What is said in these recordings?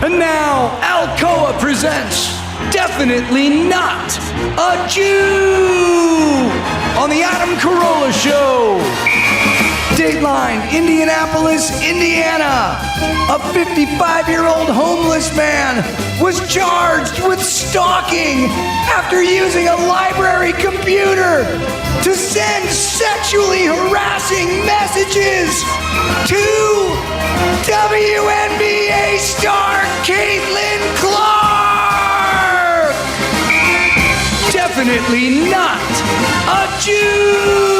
And now, Alcoa presents Definitely Not a Jew on the Adam Carolla Show. Dateline, Indianapolis, Indiana. A 55-year-old homeless man was charged with stalking after using a library computer to send sexually harassing messages to WNBA star Caitlin Clark. Definitely not a Jew.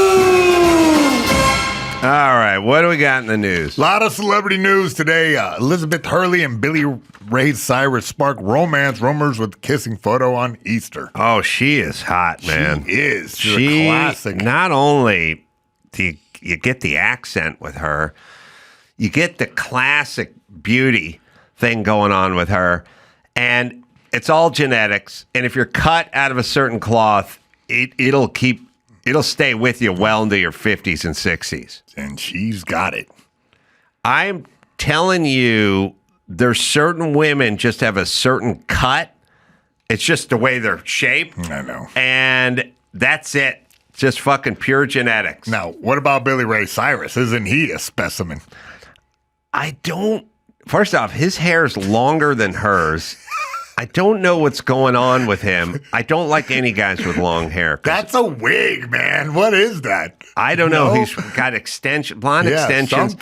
All right, what do we got in the news? A lot of celebrity news today. Elizabeth Hurley and Billy Ray Cyrus spark romance rumors with kissing photo on Easter. Oh, she is hot, man. She is. She's a classic. Not only do you get the accent with her, you get the classic beauty thing going on with her, and it's all genetics. And if you're cut out of a certain cloth, it'll stay with you well into your 50s and 60s. And she's got it. I'm telling you, there's certain women just have a certain cut. It's just the way they're shaped. I know. And that's it. Just fucking pure genetics. Now, what about Billy Ray Cyrus? Isn't he a specimen? First off, his hair's longer than hers. I don't know what's going on with him. I don't like any guys with long hair. That's a wig, man. What is that? I don't know. He's got blonde extensions.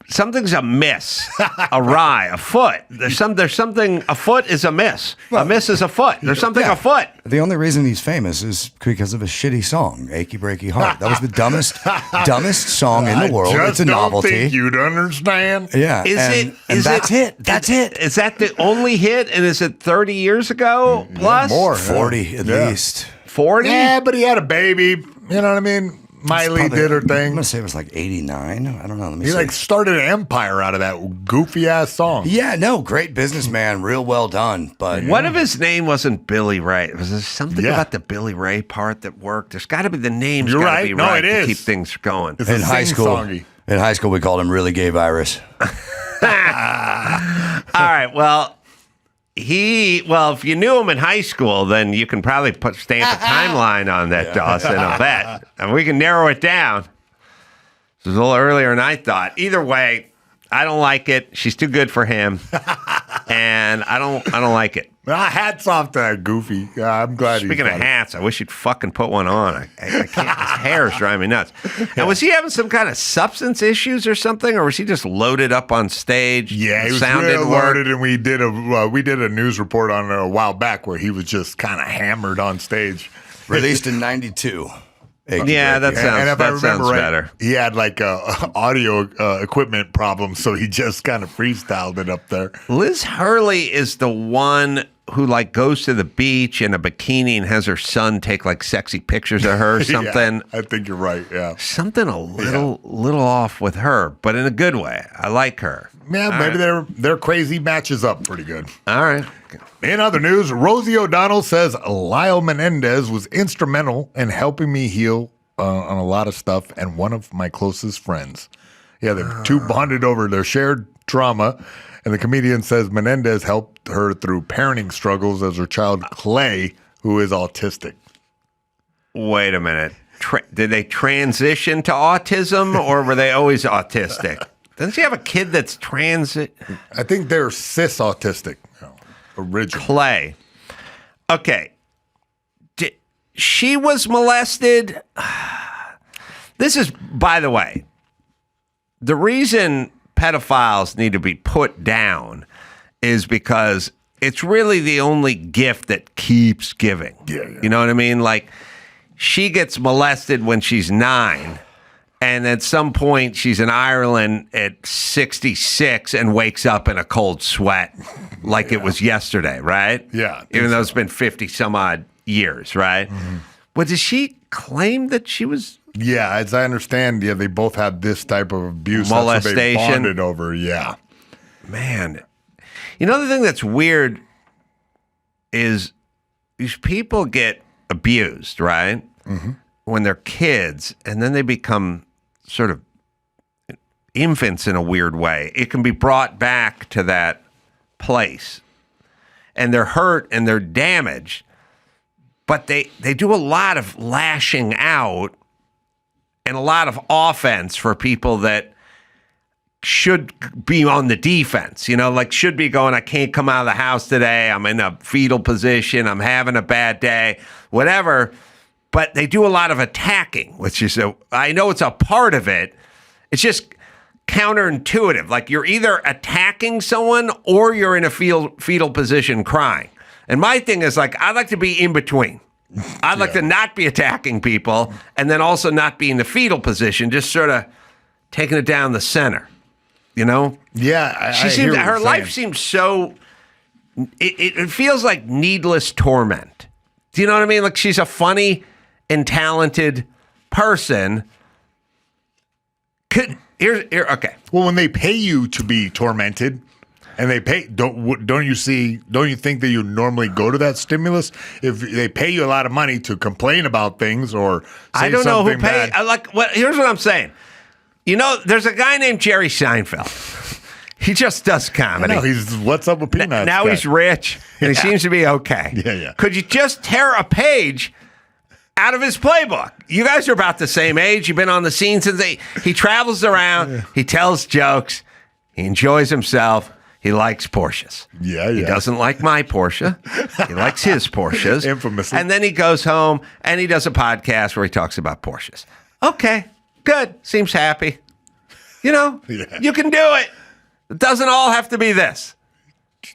Something's amiss. Awry. A foot. There's something. A foot is amiss. A miss is a foot. There's something afoot. The only reason he's famous is because of a shitty song, "Achy Breaky Heart." That was the dumbest song in the world. It's a novelty. I don't think you'd understand. Yeah. That's it. That's it. Is that the only hit? And is it 30 years ago plus? More. 40 at least. 40? Yeah, but he had a baby. You know what I mean? Miley did her thing. I'm going to say it was like 89. I don't know. Let me see. He started an empire out of that goofy ass song. Yeah, no, great businessman, real well done. But what if his name wasn't Billy Ray? Was there something about the Billy Ray part that worked? There's got to be the name's You're got to right. be No, right it to is. keep things going. It's in high school, we called him Really Gay Virus. All right. Well, if you knew him in high school, then you can probably stamp a timeline on that, Dawson, I'll bet. And we can narrow it down. It was a little earlier than I thought. Either way, I don't like it. She's too good for him. And I don't like it. Hats off to that goofy. I'm glad Speaking of hats, I wish you'd fucking put one on. I can't. His hair is driving me nuts. And was he having some kind of substance issues or something, or was he just loaded up on stage? Yeah, he was really loaded, and we did a news report on it a while back where he was just kind of hammered on stage. Released in 92. Yeah, that sounds better. He had like audio equipment problems, so he just kind of freestyled it up there. Liz Hurley is the one who goes to the beach in a bikini and has her son take sexy pictures of her or something. Yeah, I think you're right. Yeah, something a little off with her, but in a good way. I like her. Yeah, maybe their crazy matches up pretty good. All right. In other news, Rosie ODonnell says Lyle Menendez was instrumental in helping me heal on a lot of stuff and one of my closest friends. Yeah, the two bonded over their shared trauma, and the comedian says Menendez helped her through parenting struggles as her child Clay, who is autistic. Wait a minute. Did they transition to autism, or were they always autistic? Doesn't she have a kid that's I think they're cis autistic. Original. Clay. Okay. She was molested. This is, by the way, the reason pedophiles need to be put down is because it's really the only gift that keeps giving. Yeah. You know what I mean? She gets molested when she's 9. And at some point, she's in Ireland at 66 and wakes up in a cold sweat like it was yesterday, right? Yeah. Even though it's been 50 some odd years, right? Mm-hmm. But did she claim that she was... Yeah, as I understand, they both had this type of abuse. Molestation. That's what they bonded over, yeah. Man. You know, the thing that's weird is these people get abused, right? Mm-hmm. When they're kids, and then they become sort of infants in a weird way. It can be brought back to that place. And they're hurt and they're damaged. But they do a lot of lashing out and a lot of offense for people that should be on the defense, like should be going, I can't come out of the house today. I'm in a fetal position. I'm having a bad day, whatever. But they do a lot of attacking, which is, I know it's a part of it. It's just counterintuitive. Like you're either attacking someone or you're in a fetal position crying. And my thing is like, I like to be in between. I'd like to not be attacking people and then also not be in the fetal position, just sort of taking it down the center. Yeah, her life seems so. It feels like needless torment. Do you know what I mean? Like she's a funny and talented person. Okay. Well, when they pay you to be tormented, and they pay, don't you think that you normally go to that stimulus if they pay you a lot of money to complain about things or say I don't know who something paid. bad? Here's what I'm saying. There's a guy named Jerry Seinfeld. He just does comedy. No, he's what's up with peanuts. Now he's rich and he seems to be okay. Yeah. Could you just tear a page out of his playbook? You guys are about the same age. You've been on the scene since he travels around. He tells jokes. He enjoys himself. He likes Porsches. Yeah. He doesn't like my Porsche. He likes his Porsches. Infamously. And then he goes home and he does a podcast where he talks about Porsches. Okay, good. Seems happy. You can do it. It doesn't all have to be this.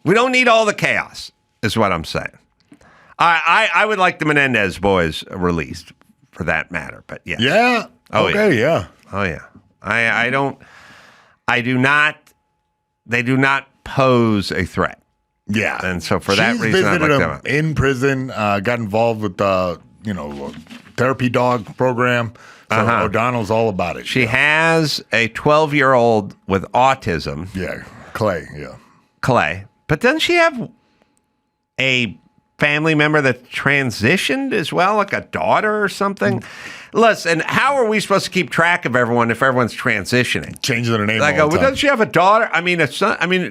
We don't need all the chaos, is what I'm saying. I would like the Menendez boys released for that matter, but yes. Yeah. Oh, okay, yeah. Oh, yeah. They do not pose a threat. Yeah. And so for that reason, I'd like them in prison, got involved with the, therapy dog program. So O'Donnell's all about it. She has a 12-year-old with autism. Yeah, Clay, yeah. Clay. But doesn't she have a family member that transitioned as well, like a daughter or something? Listen, how are we supposed to keep track of everyone if everyone's transitioning? Changing their name all the time. Doesn't she have a daughter? I mean, a son. I mean,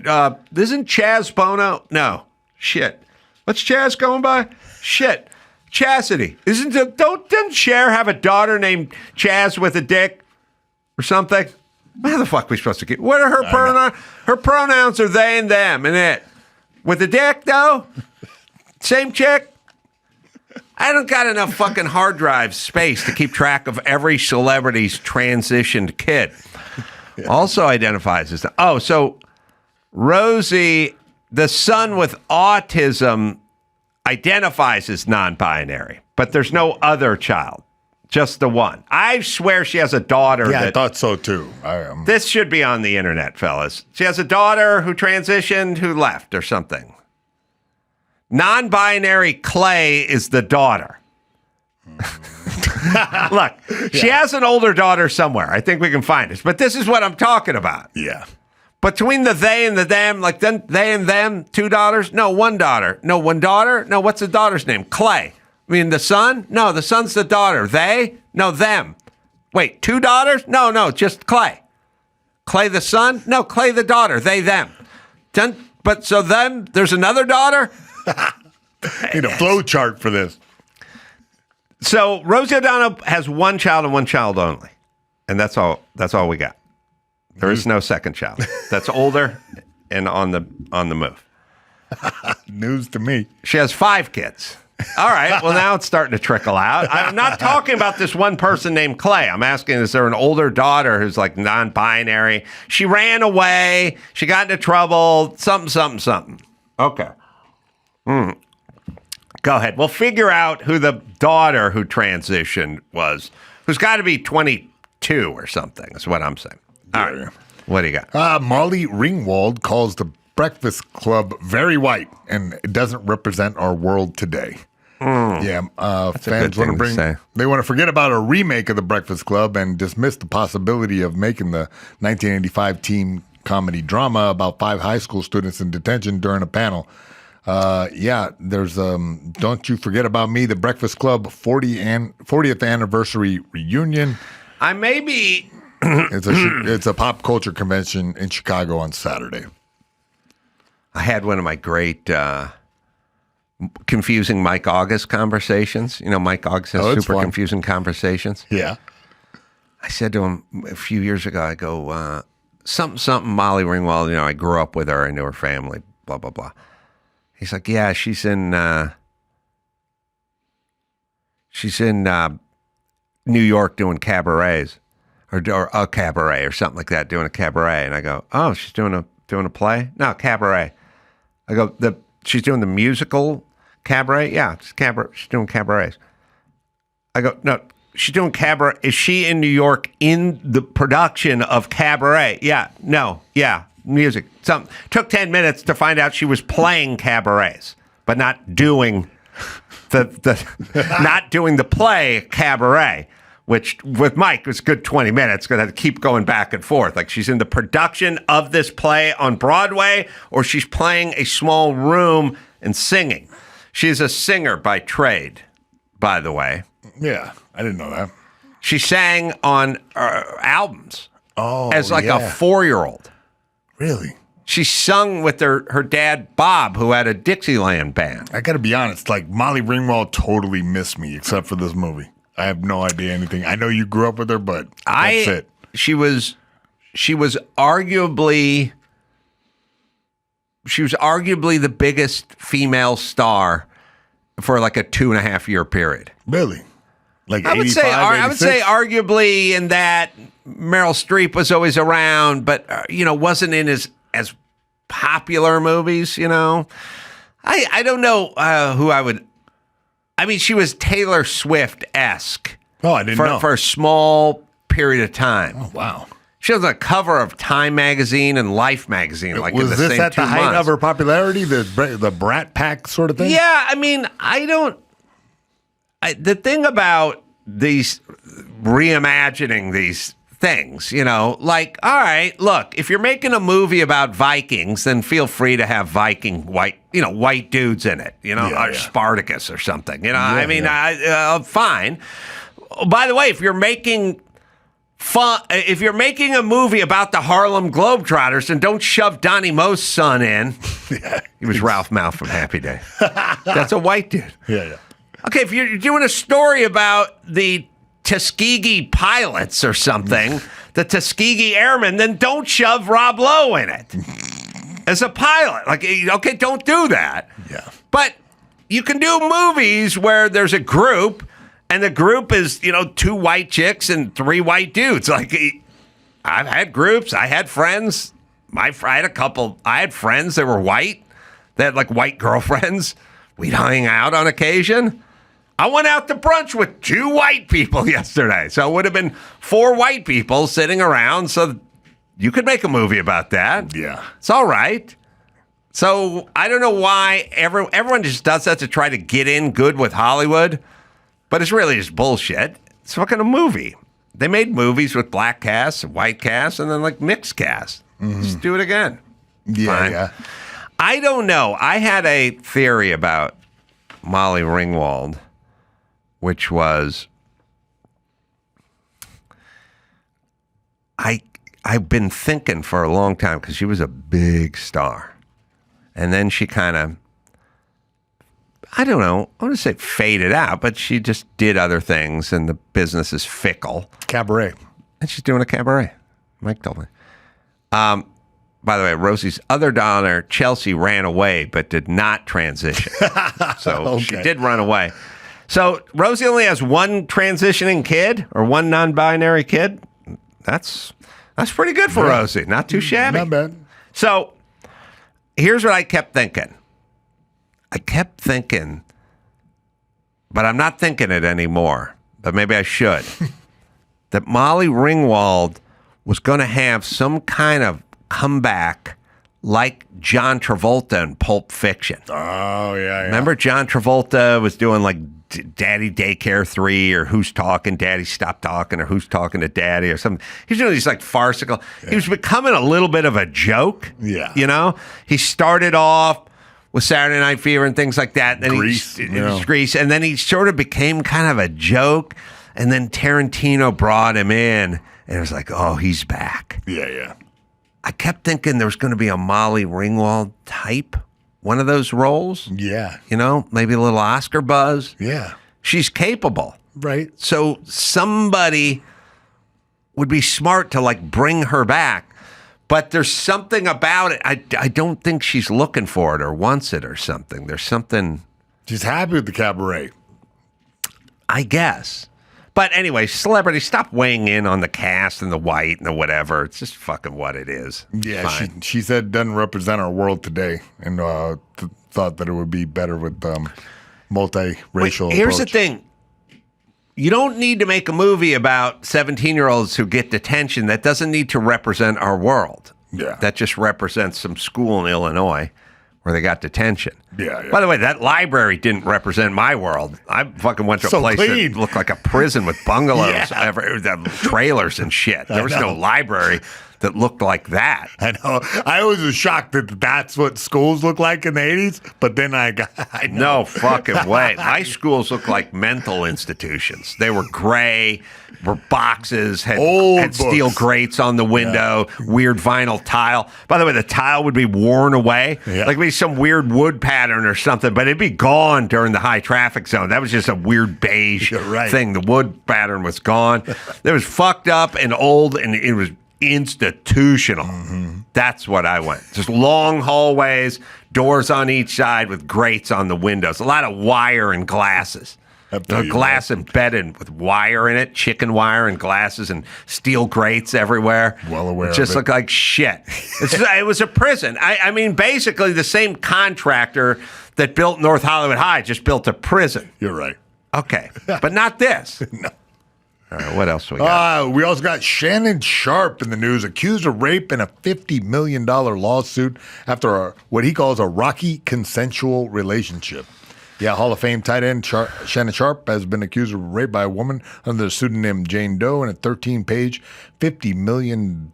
isn't Chaz Bono? No. Shit. What's Chaz going by? Shit. Chastity. Doesn't Cher have a daughter named Chaz with a dick or something? How the fuck are we supposed to keep? What are her pronouns? Her pronouns are they and them, and it. With a dick, though? Same chick? I don't got enough fucking hard drive space to keep track of every celebrity's transitioned kid. Yeah. Also identifies as... so Rosie, the son with autism, identifies as non-binary, but there's no other child, just the one. I swear she has a daughter. Yeah, I thought so too. This should be on the internet, fellas. She has a daughter who transitioned, who left or something. Non-binary Clay is the daughter. Look, she has an older daughter somewhere. I think we can find it. But this is what I'm talking about. Yeah. Between the they and the them, like then they and them, two daughters? No, one daughter. No, one daughter? No, what's the daughter's name? Clay. I mean, the son? No, the son's the daughter. They? No, them. Wait, two daughters? No, just Clay. Clay the son? No, Clay the daughter. They, them. But so then there's another daughter? Need a flow chart for this. So Rosie O'Donnell has one child and one child only. And that's all we got. There is no second child. That's older and on the move. News to me. She has 5 kids. All right. Well, now it's starting to trickle out. I'm not talking about this one person named Clay. I'm asking, is there an older daughter who's like non-binary? She ran away. She got into trouble. Something. Okay. Go ahead. We'll figure out who the daughter who transitioned was, who's got to be 22 or something, is what I'm saying. All right. What do you got? Molly Ringwald calls the Breakfast Club very white, and it doesn't represent our world today. Yeah, fans want to they want to forget about a remake of the Breakfast Club and dismiss the possibility of making the 1985 teen comedy drama about 5 high school students in detention during a panel. There's Don't You Forget About Me, the Breakfast Club 40th anniversary reunion. I may be It's a pop culture convention in Chicago on Saturday. I had one of my great confusing Mike August conversations. You know, Mike August has super fun. confusing conversations. Yeah. I said to him a few years ago, I go, something, Molly Ringwald, you know, I grew up with her, I knew her family, blah, blah, blah. He's like, yeah, she's in New York doing cabarets, or a cabaret or something like that, doing a cabaret. And I go, oh, she's doing a play? No, cabaret. I go, she's doing the musical cabaret? Yeah, it's cabaret. She's doing cabarets. I go, no, she's doing cabaret. Is she in New York in the production of Cabaret? Yeah, no, yeah, music. Took 10 minutes to find out she was playing cabarets, but not doing not doing the play Cabaret, which with Mike was a good 20 minutes because I had to keep going back and forth. Like she's in the production of this play on Broadway, or she's playing a small room and singing. She's a singer by trade, by the way. Yeah, I didn't know that. She sang on albums as like a 4-year-old. Really? She sung with her dad, Bob, who had a Dixieland band. I got to be honest, like Molly Ringwald totally missed me except for this movie. I have no idea anything. I know you grew up with her, but that's it. She was arguably the biggest female star for like a 2.5 year period. Really? Like I would say 86? arguably in that Meryl Streep was always around, but wasn't in as popular movies. You know, I don't know who I would. I mean, she was Taylor Swift-esque. Oh, I didn't know. For a small period of time. Oh, wow. She was on the cover of Time magazine and Life magazine. Like was in the this same at the 2 height months. of her popularity, the Brat Pack sort of thing? Yeah, I mean, the thing about these reimagining these things, like, all right, look, if you're making a movie about Vikings, then feel free to have Viking white dudes in it, or Spartacus or something, fine. By the way, if you're making a movie about the Harlem Globetrotters, then don't shove Donnie Mo's son in. Yeah. He was Ralph Malph from Happy Days. That's a white dude. Yeah. Okay, if you're doing a story about the Tuskegee pilots or something, the Tuskegee Airmen, then don't shove Rob Lowe in it as a pilot. Like, okay, don't do that. Yeah. But you can do movies where there's a group, and the group is, 2 white chicks and 3 white dudes. Like, I've had groups. I had friends. I had friends that were white. They had, like, white girlfriends. We'd hang out on occasion. I went out to brunch with 2 white people yesterday. So it would have been 4 white people sitting around. So you could make a movie about that. Yeah. It's all right. So I don't know why everyone just does that to try to get in good with Hollywood. But it's really just bullshit. It's fucking a movie. They made movies with black casts, white casts, and then like mixed casts. Mm-hmm. Just do it again. Yeah, Fine. yeah. I don't know. I had a theory about Molly Ringwald, which was I've been thinking for a long time because she was a big star. And then she kind of, I don't know, I want to say faded out, but she just did other things and the business is fickle. Cabaret. And she's doing a cabaret. Mike told me. By the way, Rosie's other daughter, Chelsea, ran away but did not transition. So She did run away. So Rosie only has 1 transitioning kid or 1 non-binary kid. That's pretty good for Rosie. Not too shabby. Not bad. So here's what I kept thinking. But I'm not thinking it anymore. But maybe I should. That Molly Ringwald was going to have some kind of comeback like John Travolta in Pulp Fiction. Oh, yeah. Remember John Travolta was doing like Daddy Daycare 3 or Who's Talking, Daddy Stop Talking, or Who's Talking to Daddy or something. He was doing these like farcical. Yeah. He was becoming a little bit of a joke. Yeah. He started off with Saturday Night Fever and things like that. And then Grease. And then he sort of became kind of a joke. And then Tarantino brought him in And it was like, oh, he's back. Yeah. I kept thinking there was going to be a Molly Ringwald type, one of those roles. Yeah. You know, maybe a little Oscar buzz. Yeah. She's capable. Right. So somebody would be smart to like bring her back. But there's something about it. I don't think she's looking for it or wants it or something. There's something. She's happy with the cabaret. I guess. But anyway, celebrity, stop weighing in on the cast and the white and the whatever. It's just fucking what it is. Yeah, Fine. she said it doesn't represent our world today, and thought that it would be better with multiracial. Wait, here's approach. the thing. You don't need to make a movie about 17-year-olds who get detention. That doesn't need to represent our world. Yeah. That just represents some school in Illinois where they got detention. Yeah. By the way, that library didn't represent my world. I fucking went to a So place clean. that looked like a prison with bungalows, Yeah. trailers and shit. There was no library that looked like that. I know. I always was shocked that that's what schools look like in the 80s, but then I know. No fucking way. My schools looked like mental institutions. They were gray, were boxes, had Old steel books. grates on the window, weird vinyl tile. By the way, the tile would be worn away. Yeah. Like maybe some weird wood pattern or something, but it'd be gone during the high traffic zone. That was just a weird beige You're right. thing. The wood pattern was gone. It was fucked up and old, and it was institutional. That's what I went. Just long hallways, doors on each side with grates on the windows. A lot of wire and glasses. I'll tell you Glass embedded with wire in it, chicken wire and glasses and steel grates everywhere. Well aware It just of it. looked like shit. It was a prison. I mean, basically the same contractor that built North Hollywood High just built a prison. You're right. Okay, but not this. No. All right, what else we got? We also got Shannon Sharpe in the news, accused of rape in a $50 million lawsuit after what he calls a rocky consensual relationship. Yeah, Hall of Fame tight end Shannon Sharpe has been accused of rape by a woman under the pseudonym Jane Doe in a 13-page, $50 million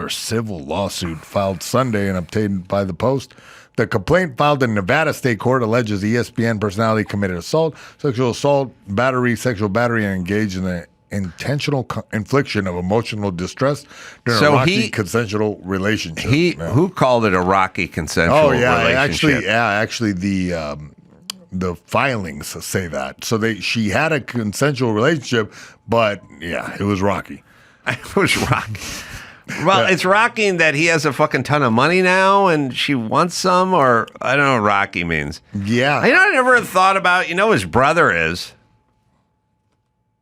civil lawsuit filed Sunday and obtained by the Post. The complaint filed in Nevada State Court alleges ESPN personality committed sexual battery, and engaged in the intentional infliction of emotional distress during a rocky consensual relationship. Who called it a rocky consensual relationship? Actually, the filings say that. So she had a consensual relationship, but yeah, it was rocky. It was rocky. Well, it's rocking that he has a fucking ton of money now and she wants some, or I don't know what rocky means. Yeah. I never thought about, his brother is,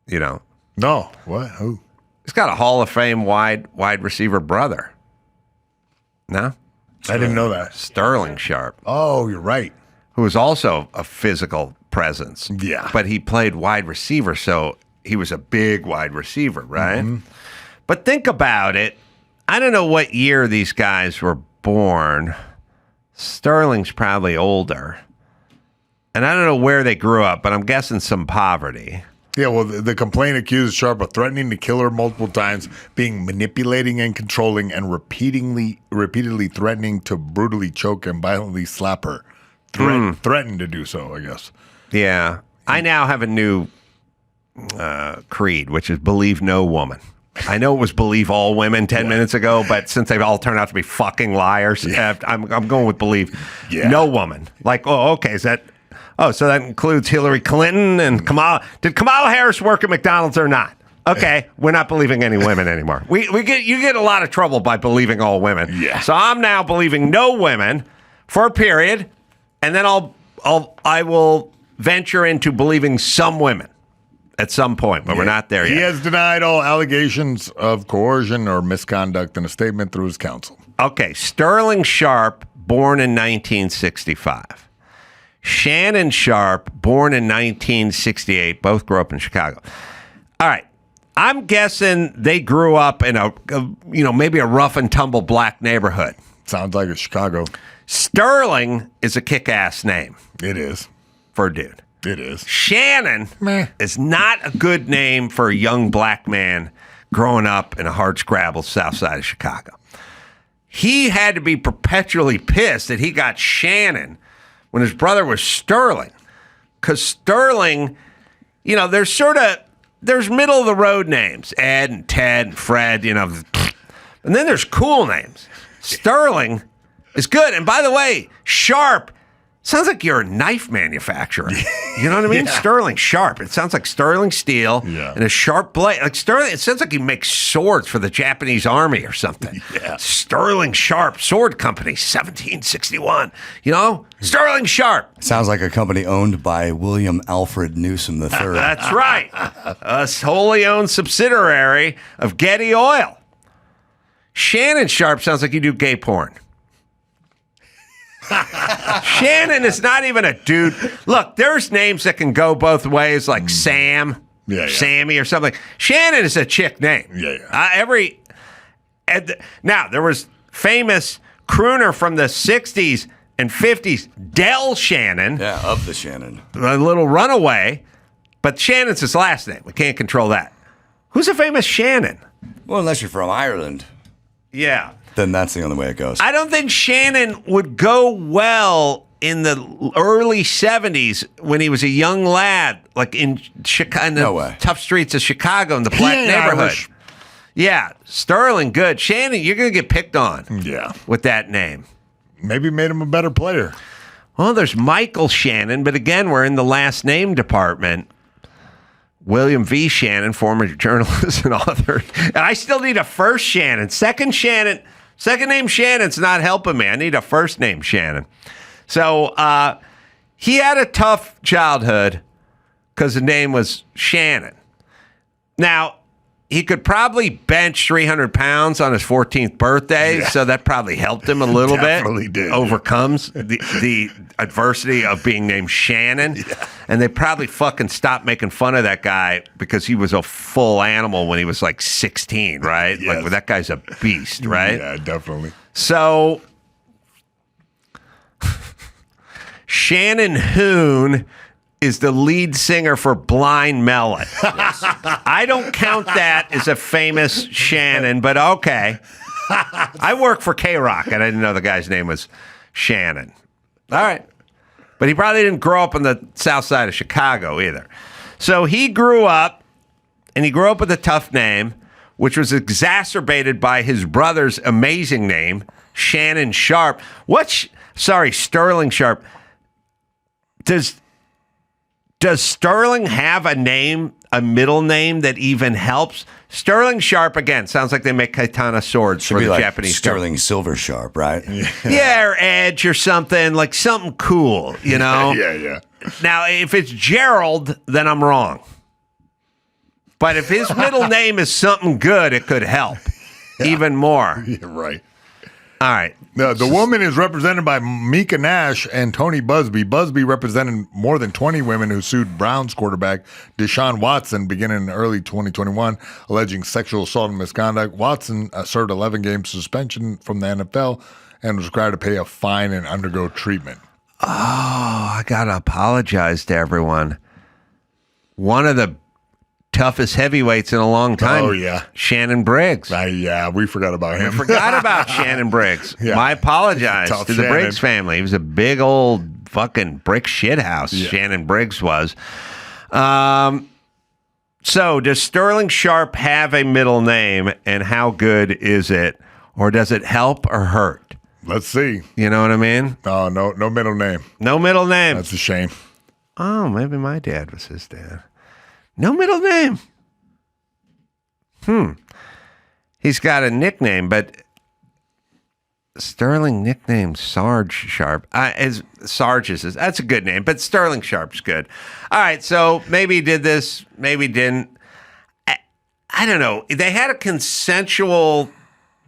No. What? Who? He's got a Hall of Fame wide receiver brother. No? I didn't know that. Sterling Sharpe, Oh, you're right. who was also a physical presence. Yeah. But he played wide receiver, so he was a big wide receiver, right? But think about it. I don't know what year these guys were born. Sterling's probably older. And I don't know where they grew up, but I'm guessing some poverty. Yeah, well, the complaint accused Sharpe of threatening to kill her multiple times, being manipulating and controlling, and repeatedly threatening to brutally choke and violently slap her. Threatened to do so, I guess. Yeah. I now have a new creed, which is believe no woman. I know it was believe all women 10 minutes ago, but since they've all turned out to be fucking liars, I'm going with believe no woman. Like, okay, is that... Oh, so that includes Hillary Clinton and Kamala. Did Kamala Harris work at McDonald's or not? Okay, we're not believing any women anymore. You get a lot of trouble by believing all women. Yeah. So I'm now believing no women for a period, and then I will venture into believing some women at some point, but we're not there yet. He has denied all allegations of coercion or misconduct in a statement through his counsel. Okay, Sterling Sharpe, born in 1965. Shannon Sharpe, born in 1968. Both grew up in Chicago. All right. I'm guessing they grew up in maybe a rough and tumble black neighborhood. Sounds like it's Chicago. Sterling is a kick-ass name It is. for a dude. It is. Shannon is not a good name for a young black man growing up in a hardscrabble south side of Chicago. He had to be perpetually pissed that he got Shannon when his brother was Sterling. Because Sterling, there's sort of there's middle of the road names, Ed and Ted and Fred, you know. And then there's cool names. Sterling is good. And by the way, Sharpe sounds like you're a knife manufacturer. You know what I mean? Yeah. Sterling Sharpe. It sounds like sterling steel and a sharp blade. Like Sterling, it sounds like you make swords for the Japanese army or something. Yeah. Sterling Sharpe Sword Company, 1761. You know? Sterling Sharpe. Sounds like a company owned by William Alfred Newsom III. That's right. A wholly owned subsidiary of Getty Oil. Shannon Sharpe sounds like you do gay porn. Shannon is not even a dude. Look, there's names that can go both ways, like Sam, Sammy, or something. Shannon is a chick name. Now, there was famous crooner from the 60s and 50s, Del Shannon. Yeah, of the Shannon. A little runaway, but Shannon's his last name. We can't control that. Who's a famous Shannon? Well, unless you're from Ireland, Yeah. then that's the only way it goes. I don't think Shannon would go well in the early 70s when he was a young lad, like in Chicago, in the tough streets of Chicago in the black neighborhood. Irish. Yeah, Sterling, good. Shannon, you're going to get picked on with that name. Maybe made him a better player. Well, there's Michael Shannon, but again, we're in the last name department. William V. Shannon, former journalist and author. And I still need a first Shannon. Second name Shannon's not helping me. I need a first name Shannon. So he had a tough childhood because the name was Shannon. Now, he could probably bench 300 pounds on his 14th birthday, so that probably helped him a little bit. Definitely did. Overcomes the adversity of being named Shannon. Yeah. And they probably fucking stopped making fun of that guy because he was a full animal when he was like 16, right? Yes. Like, well, that guy's a beast, right? Yeah, definitely. So, Shannon Hoon is the lead singer for Blind Melon. I don't count that as a famous Shannon, but okay. I work for K-Rock, and I didn't know the guy's name was Shannon. All right. But he probably didn't grow up on the south side of Chicago either. So he grew up with a tough name, which was exacerbated by his brother's amazing name, Shannon Sharpe. Sterling Sharpe. Does Sterling have a middle name that even helps? Sterling Sharpe, again, sounds like they make katana swords for the like Japanese. Sterling Silver Sharpe, right? Yeah, or Edge or something, like something cool, you know? Yeah. Now, if it's Gerald, then I'm wrong. But if his middle name is something good, it could help even more. Yeah, right. All right. Now, the woman is represented by Mika Nash and Tony Busby. Busby represented more than 20 women who sued Browns quarterback Deshaun Watson beginning in early 2021, alleging sexual assault and misconduct. Watson served 11 game suspension from the NFL and was required to pay a fine and undergo treatment. Oh, I got to apologize to everyone. One of the toughest heavyweights in a long time. Oh, yeah. Shannon Briggs. Yeah, we forgot about him. Forgot about Shannon Briggs. Yeah. I apologize Tough to the Shannon. Briggs family. He was a big old fucking brick shithouse, Shannon Briggs was. So does Sterling Sharpe have a middle name, and how good is it? Or does it help or hurt? Let's see. You know what I mean? Oh, no middle name. No middle name. That's a shame. Oh, maybe my dad was his dad. No middle name. He's got a nickname, but Sterling nicknamed Sarge Sharpe. Sarge is that's a good name, but Sterling Sharpe's good. All right, so maybe he did this, maybe didn't. I don't know. They had a consensual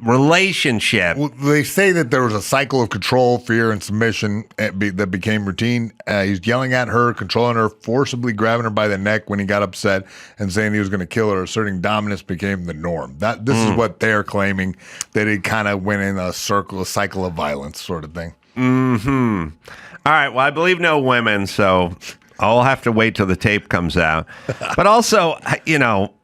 relationship. Well, they say that there was a cycle of control, fear, and submission that became routine. He's yelling at her, controlling her, forcibly grabbing her by the neck when he got upset, and saying he was going to kill her. Asserting dominance became the norm. This is what they're claiming, that it kind of went in a cycle of violence sort of thing. Mm-hmm. All right, well, I believe no women, so I'll have to wait till the tape comes out. But also, you know,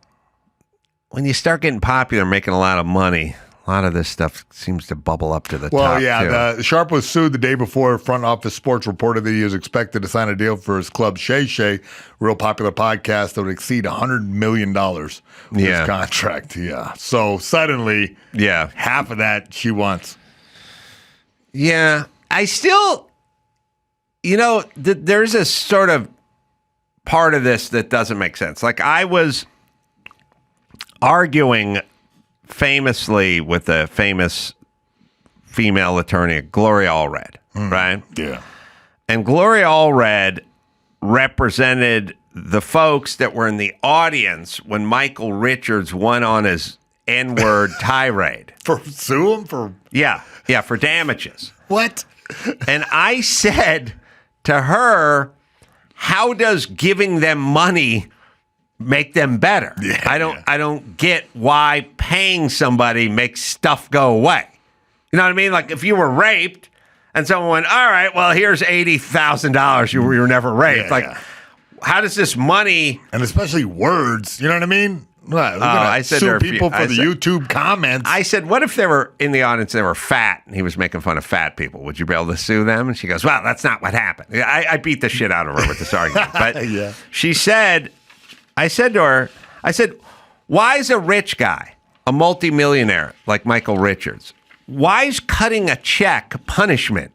when you start getting popular, making a lot of money, A lot of this stuff seems to bubble up to the top. Well, yeah, Sharpe was sued the day before Front Office Sports reported that he was expected to sign a deal for his club Shay Shay, real popular podcast that would exceed $100 million with his contract. Yeah. So suddenly, half of that she wants. Yeah. I still, there's a sort of part of this that doesn't make sense. Like I was arguing famously with a famous female attorney, Gloria Allred, right? Yeah. And Gloria Allred represented the folks that were in the audience when Michael Richards went on his N-word tirade. Sue him for? Yeah, for damages. What? And I said to her, how does giving them money make them better? Yeah, I don't get why paying somebody makes stuff go away. You know what I mean? Like if you were raped and someone went, all right, well, here's $80,000. You were never raped. How does this money? And especially words, you know what I mean? I said sue people for the YouTube comments. I said, what if they were in the audience, they were fat, and he was making fun of fat people? Would you be able to sue them? And she goes, well, that's not what happened. I beat the shit out of her with this argument. But she said, I said to her, why is a rich guy, a multimillionaire like Michael Richards, why is cutting a check punishment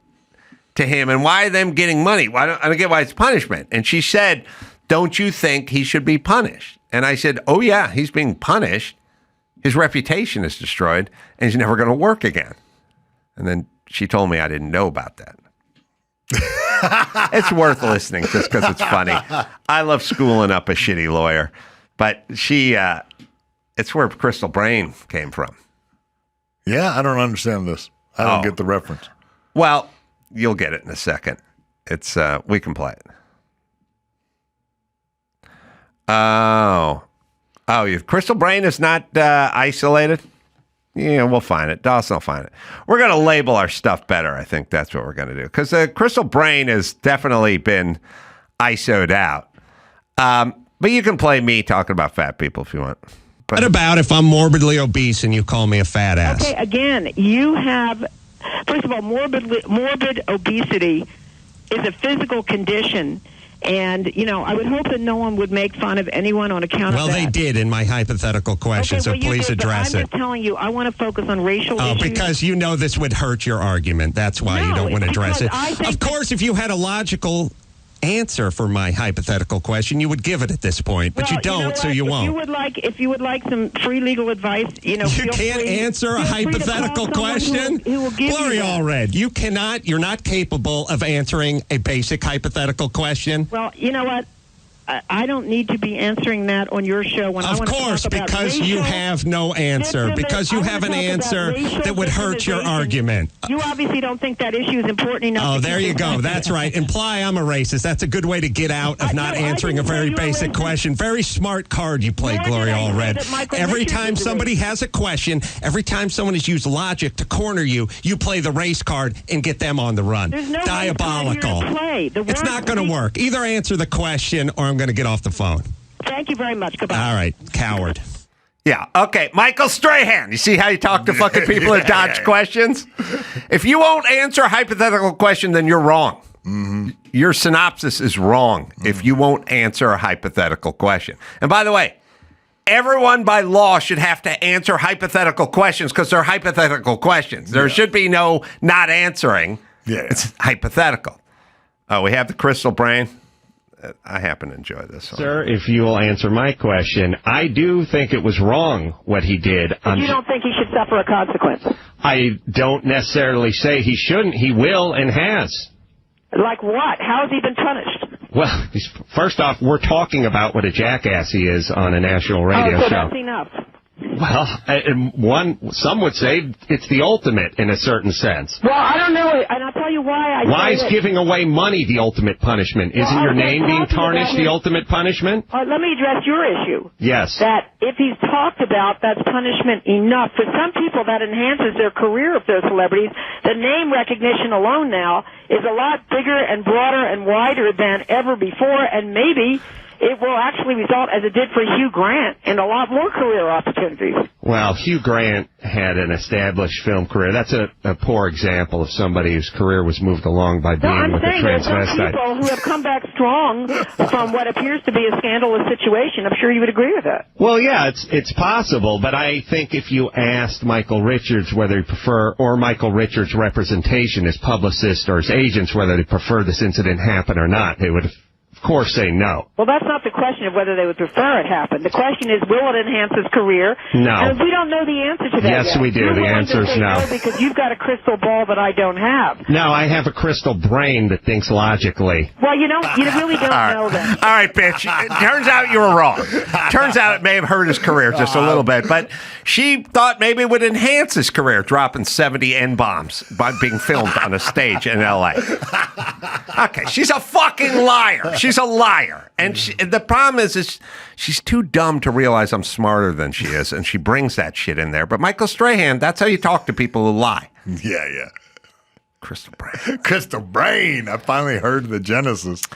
to him, and why are them getting money? I don't get why it's punishment. And she said, don't you think he should be punished? And I said, oh, yeah, he's being punished. His reputation is destroyed, and he's never going to work again. And then she told me I didn't know about that. It's worth listening just because it's funny. I love schooling up a shitty lawyer. But it's where Crystal Brain came from. Yeah, I don't understand this. I don't get the reference. Well, you'll get it in a second. It's we can play it. Crystal Brain is not isolated? Yeah, we'll find it. Dawson will find it. We're going to label our stuff better. I think that's what we're going to do. Because Crystal Brain has definitely been ISO'd out. But you can play me talking about fat people if you want. But what about if I'm morbidly obese and you call me a fat ass? Okay, again, you have, first of all, morbid obesity is a physical condition. And, I would hope that no one would make fun of anyone on account of that. Well, they did in my hypothetical question, so please address it. I'm just telling you, I want to focus on racial issues. Because this would hurt your argument. That's why you don't want to address it. Of course, if you had a logical answer for my hypothetical question, you would give it at this point, but you don't, so you won't. If you would like some free legal advice, you can't answer a hypothetical question. Who will give Gloria Allred, you're not capable of answering a basic hypothetical question. Well, you know what? I don't need to be answering that on your show. When I want to talk about because you have no answer. Because you have an answer that would hurt your argument. You obviously don't think that issue is important enough. Oh, there you go. That's right. Imply I'm a racist. That's a good way to get out of not answering a very basic question. Very smart card you play, Gloria Allred. Every time somebody has a question, every time someone has used logic to corner you, you play the race card and get them on the run. There's no diabolical. It's not going to work. Either answer the question or I'm going to get off the phone. Thank you very much. Goodbye. All right, coward. Yeah, okay. Michael Strahan. You see how you talk to fucking people that dodge questions? If you won't answer a hypothetical question, then you're wrong. Mm-hmm. Your synopsis is wrong if you won't answer a hypothetical question. And by the way, everyone by law should have to answer hypothetical questions because they're hypothetical questions. There should be no not answering. Yeah. It's hypothetical. We have the Crystal Brain. I happen to enjoy this one. Sir, if you will answer my question, I do think it was wrong what he did. But you don't think he should suffer a consequence? I don't necessarily say he shouldn't. He will and has. Like what? How has he been punished? Well, first off, we're talking about what a jackass he is on a national radio show. So that's enough. Well, some would say it's the ultimate in a certain sense. Well, I don't know, and I'll tell you why. Why is giving away money the ultimate punishment? Isn't your name being tarnished the ultimate punishment? Let me address your issue. Yes. That if he's talked about, that's punishment enough. For some people, that enhances their career if they're celebrities. The name recognition alone now is a lot bigger and broader and wider than ever before, and maybe it will actually result, as it did for Hugh Grant, in a lot more career opportunities. Well, Hugh Grant had an established film career. That's a poor example of somebody whose career was moved along by being I'm with a saying there's some transvestite. people who have come back strong from what appears to be a scandalous situation. I'm sure you would agree with that. Well, yeah, it's possible, but I think if you asked Michael Richards whether he prefer, or Michael Richards' representation, his publicist or his agents, whether they prefer this incident happen or not, they would, of course, say no. Well, that's not the question of whether they would prefer it happen. The question is, will it enhance his career? No. And we don't know the answer to that Yes, yet. we do. You're The willing to answer is say no. Because you've got a crystal ball that I don't have. No, I have a crystal brain that thinks logically. Well, you really don't know that. All right, bitch. It turns out you were wrong. Turns out it may have hurt his career just a little bit, but she thought maybe it would enhance his career, dropping 70 N-bombs by being filmed on a stage in L.A. Okay, she's a fucking liar. She's a liar. And the problem is she's too dumb to realize I'm smarter than she is, and she brings that shit in there. But Michael Strahan, that's how you talk to people who lie. Yeah. Crystal brain. Crystal brain. I finally heard the genesis.